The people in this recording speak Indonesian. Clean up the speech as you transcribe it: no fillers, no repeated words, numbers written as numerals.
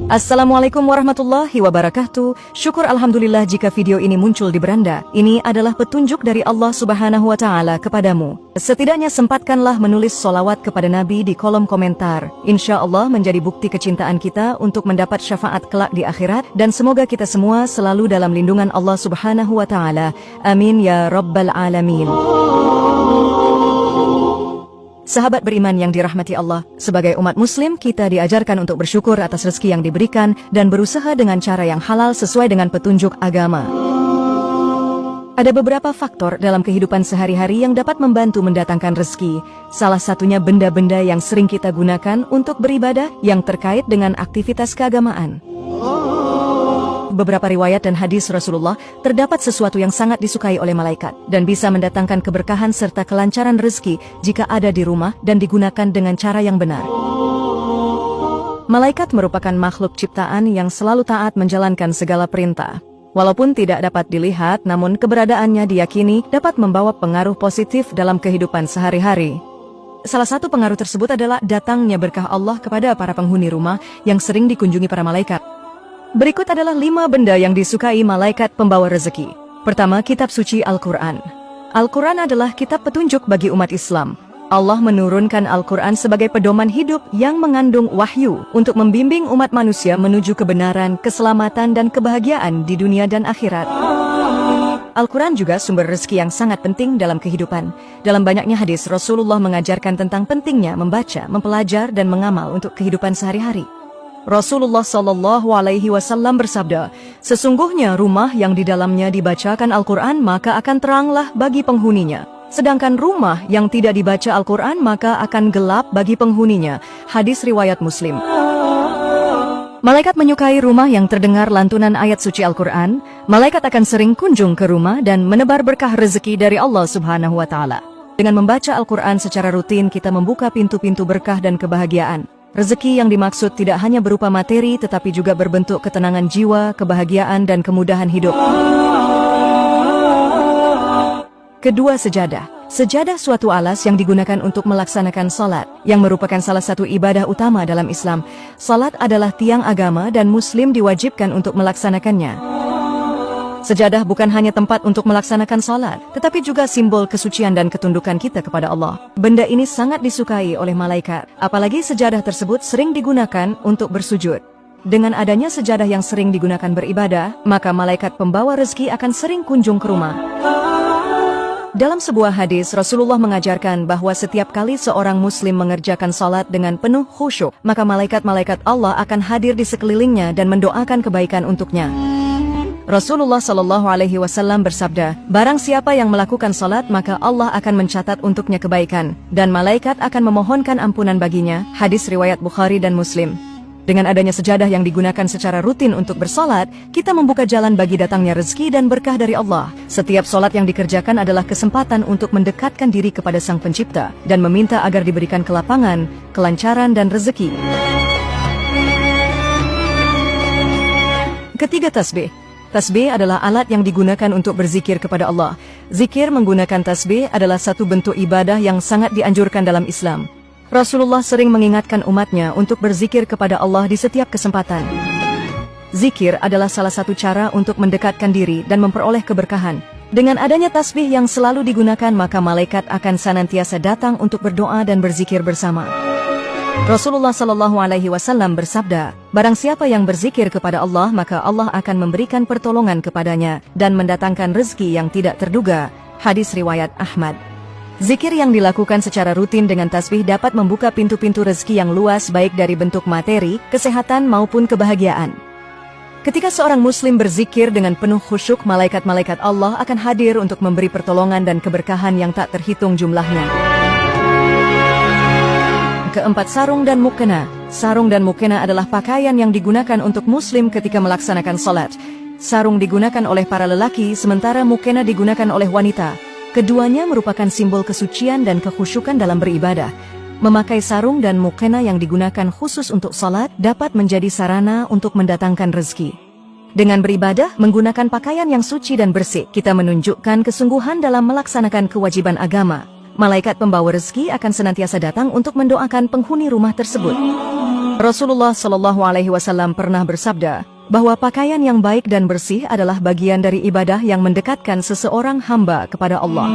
Assalamualaikum warahmatullahi wabarakatuh. Syukur alhamdulillah jika video ini muncul di beranda. Ini adalah petunjuk dari Allah Subhanahu wa Ta'ala kepadamu. Setidaknya sempatkanlah menulis solawat kepada Nabi di kolom komentar. Insya Allah menjadi bukti kecintaan kita untuk mendapat syafaat kelak di akhirat. Dan semoga kita semua selalu dalam lindungan Allah Subhanahu wa Ta'ala. Amin ya Rabbal Alamin. Sahabat beriman yang dirahmati Allah, sebagai umat muslim kita diajarkan untuk bersyukur atas rezeki yang diberikan dan berusaha dengan cara yang halal sesuai dengan petunjuk agama. Ada beberapa faktor dalam kehidupan sehari-hari yang dapat membantu mendatangkan rezeki. Salah satunya benda-benda yang sering kita gunakan untuk beribadah yang terkait dengan aktivitas keagamaan. Beberapa riwayat dan hadis Rasulullah terdapat sesuatu yang sangat disukai oleh malaikat dan bisa mendatangkan keberkahan serta kelancaran rezeki jika ada di rumah dan digunakan dengan cara yang benar. Malaikat merupakan makhluk ciptaan yang selalu taat menjalankan segala perintah. Walaupun tidak dapat dilihat, namun keberadaannya diyakini dapat membawa pengaruh positif dalam kehidupan sehari-hari. Salah satu pengaruh tersebut adalah datangnya berkah Allah kepada para penghuni rumah yang sering dikunjungi para malaikat. Berikut adalah 5 benda yang disukai malaikat pembawa rezeki. Pertama, kitab suci Al-Quran. Al-Quran adalah kitab petunjuk bagi umat Islam. Allah menurunkan Al-Quran sebagai pedoman hidup yang mengandung wahyu untuk membimbing umat manusia menuju kebenaran, keselamatan, dan kebahagiaan di dunia dan akhirat. Al-Quran juga sumber rezeki yang sangat penting dalam kehidupan. Dalam banyaknya hadis, Rasulullah mengajarkan tentang pentingnya membaca, mempelajar, dan mengamal untuk kehidupan sehari-hari. Rasulullah SAW bersabda, sesungguhnya rumah yang di dalamnya dibacakan Al-Quran maka akan teranglah bagi penghuninya. Sedangkan rumah yang tidak dibaca Al-Quran maka akan gelap bagi penghuninya. Hadis riwayat Muslim. Malaikat menyukai rumah yang terdengar lantunan ayat suci Al-Quran. Malaikat akan sering kunjung ke rumah dan menebar berkah rezeki dari Allah Subhanahu wa Ta'ala. Dengan membaca Al-Quran secara rutin kita membuka pintu-pintu berkah dan kebahagiaan. Rezeki yang dimaksud tidak hanya berupa materi tetapi juga berbentuk ketenangan jiwa, kebahagiaan, dan kemudahan hidup. Kedua, sejadah. Sejadah suatu alas yang digunakan untuk melaksanakan salat, yang merupakan salah satu ibadah utama dalam Islam. Salat adalah tiang agama dan Muslim diwajibkan untuk melaksanakannya. Sejadah bukan hanya tempat untuk melaksanakan salat, tetapi juga simbol kesucian dan ketundukan kita kepada Allah. Benda ini sangat disukai oleh malaikat, apalagi sejadah tersebut sering digunakan untuk bersujud. Dengan adanya sejadah yang sering digunakan beribadah, maka malaikat pembawa rezeki akan sering kunjung ke rumah. Dalam sebuah hadis, Rasulullah mengajarkan bahwa setiap kali seorang muslim mengerjakan salat dengan penuh khusyuk, maka malaikat-malaikat Allah akan hadir di sekelilingnya dan mendoakan kebaikan untuknya. Rasulullah SAW bersabda, barang siapa yang melakukan salat maka Allah akan mencatat untuknya kebaikan, dan malaikat akan memohonkan ampunan baginya. Hadis riwayat Bukhari dan Muslim. Dengan adanya sejadah yang digunakan secara rutin untuk bersalat, kita membuka jalan bagi datangnya rezeki dan berkah dari Allah. Setiap salat yang dikerjakan adalah kesempatan untuk mendekatkan diri kepada Sang Pencipta, dan meminta agar diberikan kelapangan, kelancaran, dan rezeki. Ketiga, tasbih. Tasbih adalah alat yang digunakan untuk berzikir kepada Allah. Zikir menggunakan tasbih adalah satu bentuk ibadah yang sangat dianjurkan dalam Islam. Rasulullah sering mengingatkan umatnya untuk berzikir kepada Allah di setiap kesempatan. Zikir adalah salah satu cara untuk mendekatkan diri dan memperoleh keberkahan. Dengan adanya tasbih yang selalu digunakan, maka malaikat akan senantiasa datang untuk berdoa dan berzikir bersama. Rasulullah SAW bersabda, barang siapa yang berzikir kepada Allah maka Allah akan memberikan pertolongan kepadanya dan mendatangkan rezeki yang tidak terduga. Hadis riwayat Ahmad. Zikir yang dilakukan secara rutin dengan tasbih dapat membuka pintu-pintu rezeki yang luas baik dari bentuk materi, kesehatan maupun kebahagiaan. Ketika seorang muslim berzikir dengan penuh khusyuk, malaikat-malaikat Allah akan hadir untuk memberi pertolongan dan keberkahan yang tak terhitung jumlahnya. Keempat, sarung dan mukena. Sarung dan mukena adalah pakaian yang digunakan untuk muslim ketika melaksanakan salat. Sarung digunakan oleh para lelaki, sementara mukena digunakan oleh wanita. Keduanya merupakan simbol kesucian dan kekhusyukan dalam beribadah. Memakai sarung dan mukena yang digunakan khusus untuk salat dapat menjadi sarana untuk mendatangkan rezeki. Dengan beribadah, menggunakan pakaian yang suci dan bersih, kita menunjukkan kesungguhan dalam melaksanakan kewajiban agama. Malaikat pembawa rezeki akan senantiasa datang untuk mendoakan penghuni rumah tersebut. Rasulullah Shallallahu Alaihi Wasallam pernah bersabda bahwa pakaian yang baik dan bersih adalah bagian dari ibadah yang mendekatkan seseorang hamba kepada Allah.